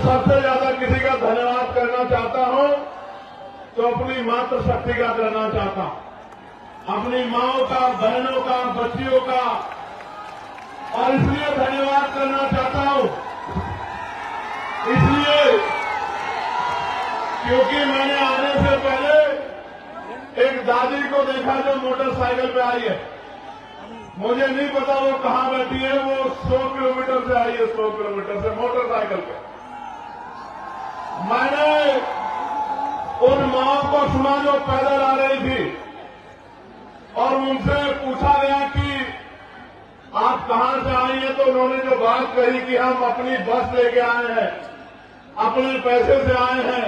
सबसे ज्यादा किसी का धन्यवाद करना चाहता हूं तो अपनी मातृशक्ति का करना चाहता हूं, अपनी माओं का, बहनों का, बच्चियों का। और इसलिए धन्यवाद करना चाहता हूं, इसलिए क्योंकि मैंने आने से पहले एक दादी को देखा जो मोटरसाइकिल पे आई है। मुझे नहीं पता वो कहां बैठी है, वो 100 किलोमीटर से आई है, 100 किलोमीटर से मोटरसाइकिल पे। मैंने उन माओं को सुना जो पैदल आ रही थी और उनसे पूछा गया कि आप कहां से आई हैं, तो उन्होंने जो बात कही कि हम अपनी बस लेके आए हैं, अपने पैसे से आए हैं।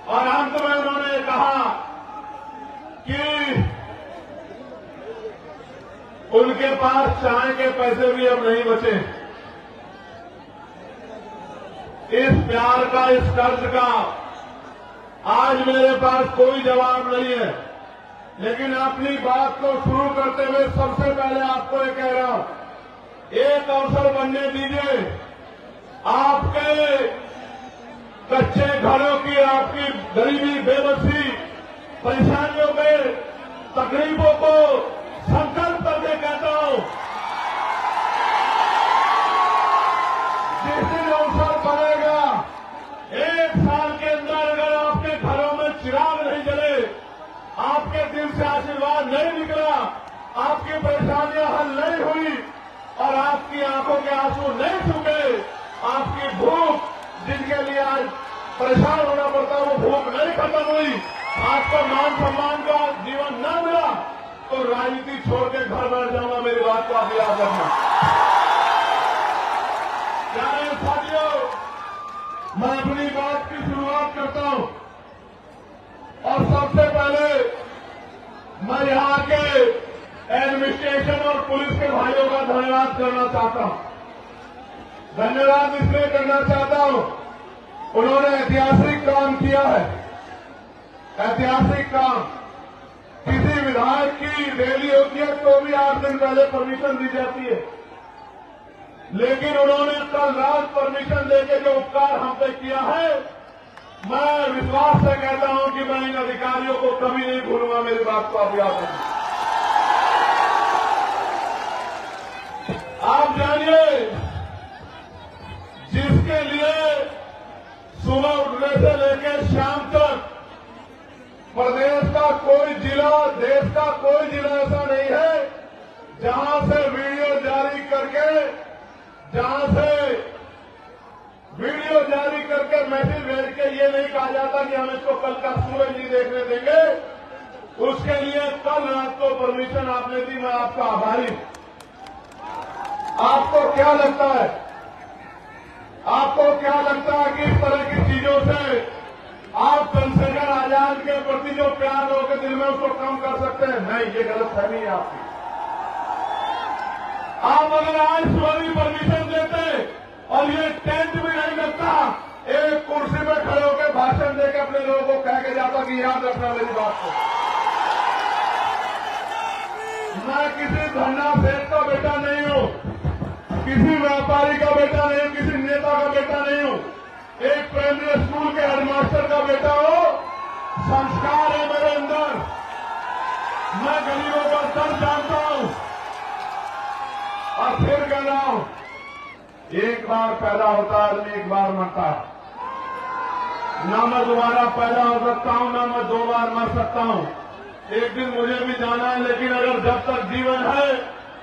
और अंत में उन्होंने कहा कि उनके पास चाय के पैसे भी अब नहीं बचे। इस प्यार का, इस कर्ज का आज मेरे पास कोई जवाब नहीं है, लेकिन अपनी बात को शुरू करते हुए सबसे पहले आपको ये कह रहा हूं, एक अवसर बनने दीजिए। आपके कच्चे घरों की, आपकी गरीबी, बेबसी, परेशानियों में, तकलीफों को संकल्प करके कहता हूं, जिस दिन अवसर पड़ेगा, एक साल के अंदर अगर आपके घरों में चिराग नहीं जले, आपके दिल से आशीर्वाद नहीं निकला, आपकी परेशानियां हल नहीं हुई और आपकी आंखों के आंसू नहीं सूखे, आपकी भूख, जिनके लिए आज परेशान होना पड़ता, वो भूख नहीं खत्म हुई, आपको मान सम्मान का जीवन न मिला, तो राजनीति छोड़ के घर बैठ जाऊंगा। मेरी बात को आप याद रखना। प्यारे साथियों, मैं अपनी बात की शुरुआत करता हूं और सबसे पहले मैं यहां के एडमिनिस्ट्रेशन और पुलिस के भाइयों का धन्यवाद करना चाहता हूं। धन्यवाद इसलिए करना चाहता हूं, उन्होंने ऐतिहासिक काम किया है, ऐतिहासिक काम। किसी विधायक की रैली होती है तो भी 8 दिन पहले परमिशन दी जाती है, लेकिन उन्होंने कल रात परमिशन देके जो उपकार हम पे किया है, मैं विश्वास से कहता हूं कि मैं इन अधिकारियों को कभी नहीं भूलूंगा। मेरी बात को आप याद रखें। आप जानिए, जिसके लिए सुबह उठने से लेकर शाम तक प्रदेश का कोई जिला, देश का कोई जिला ऐसा नहीं है जहां से वीडियो जारी करके, मैसेज भेज के ये नहीं कहा जाता कि हम इसको कल का सूरज नहीं देखने देंगे। उसके लिए कल रात को परमिशन आपने दी, मैं आपका आभारी हूं। आपको क्या लगता है, कि इस तरह की चीजों से आप चंद्रशेखर आजाद के प्रति जो प्यार लोगों के दिल में उसको कम कर सकते हैं? नहीं, ये गलतफहमी है आपकी। आप अगर आज सुबह भी परमिशन देते और ये टेंट भी नहीं लगता, एक कुर्सी पे खड़े होकर भाषण देकर अपने लोगों को कह के जाता कि याद रखना मेरी बात को। मैं किसी धरना सेठ का बेटा नहीं हूं, किसी व्यापारी का बेटा नहीं हूं, किसी नेता का बेटा नहीं हूं, एक प्राइमरी स्कूल के हेडमास्टर का बेटा हो। संस्कार है मेरे अंदर, मैं गरीबों का दर्द जानता हूं और फिर कह रहा हूं, एक बार पैदा होता आदमी, एक बार मरता है। ना मैं दोबारा पैदा हो सकता हूं, ना मैं 2 बार मर सकता हूं। एक दिन मुझे भी जाना है, लेकिन अगर जब तक जीवन है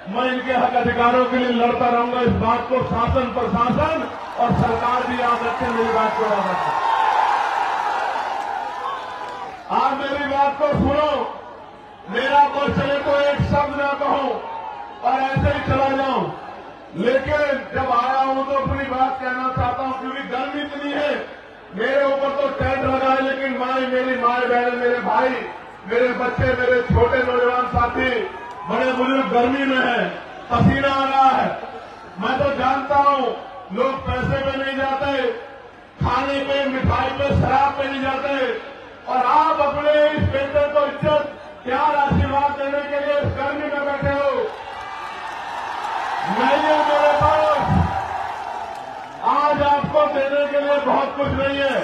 मैं इनके हक अधिकारों के लिए लड़ता रहूंगा। इस बात को शासन, प्रशासन और सरकार भी याद रखें, मेरी बात को याद रखें। आप मेरी बात को सुनो, मेरा पर चले तो एक शब्द ना कहूं और ऐसे ही चला जाऊं, लेकिन जब आया हूं तो अपनी बात कहना चाहता हूं, क्योंकि गर्मी इतनी है। मेरे ऊपर तो टेंट लगा है, लेकिन मेरी माए बहन, मेरे भाई, मेरे बच्चे, मेरे छोटे नौजवान साथी, बड़े बुजुर्ग गर्मी में है, पसीना आ रहा है। मैं तो जानता हूं लोग पैसे पे नहीं जाते, खाने पे, मिठाई पे, शराब पे नहीं जाते, और आप अपने इस बेटे को इज्जत, प्यार, आशीर्वाद देने के लिए इस गर्मी में बैठे हो। नहीं है मेरे पास आज आपको देने के लिए बहुत कुछ नहीं है,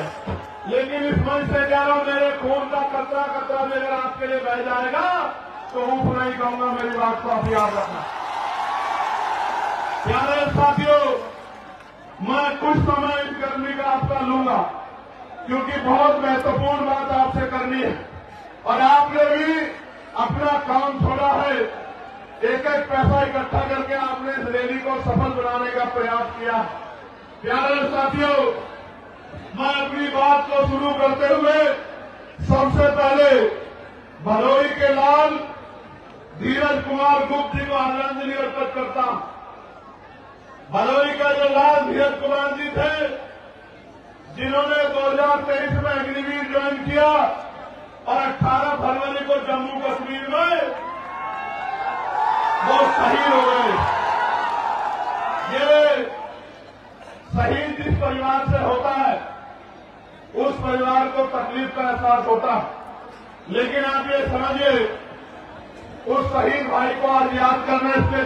लेकिन इस मंच से कह रहा हूं, मेरे खून का कतरा कतरा भी अगर आपके लिए बह जाएगा तो ऊप नहीं कहूंगा। मेरी बात को आप याद रखना। प्यारे साथियों, मैं कुछ समय इस गर्मी का आपका लूंगा, क्योंकि बहुत महत्वपूर्ण बात आपसे करनी है और आपने भी अपना काम छोड़ा है। एक एक पैसा इकट्ठा करके आपने इस रैली को सफल बनाने का प्रयास किया। प्यारे साथियों, मैं अपनी बात को शुरू करते हुए सबसे पहले भदोही के लाल धीरज कुमार गुप्त जी को आदरांजलि अर्पित करता हूं। भदोही का जो लाल धीरज कुमार जी थे, जिन्होंने 2023 में अग्निवीर ज्वाइन किया और 18 फरवरी को जम्मू कश्मीर में वो शहीद हो गए। ये शहीद जिस परिवार से होता है, उस परिवार को तकलीफ का एहसास होता है, लेकिन आप ये समझिए, उस शहीद भाई को आज याद करने से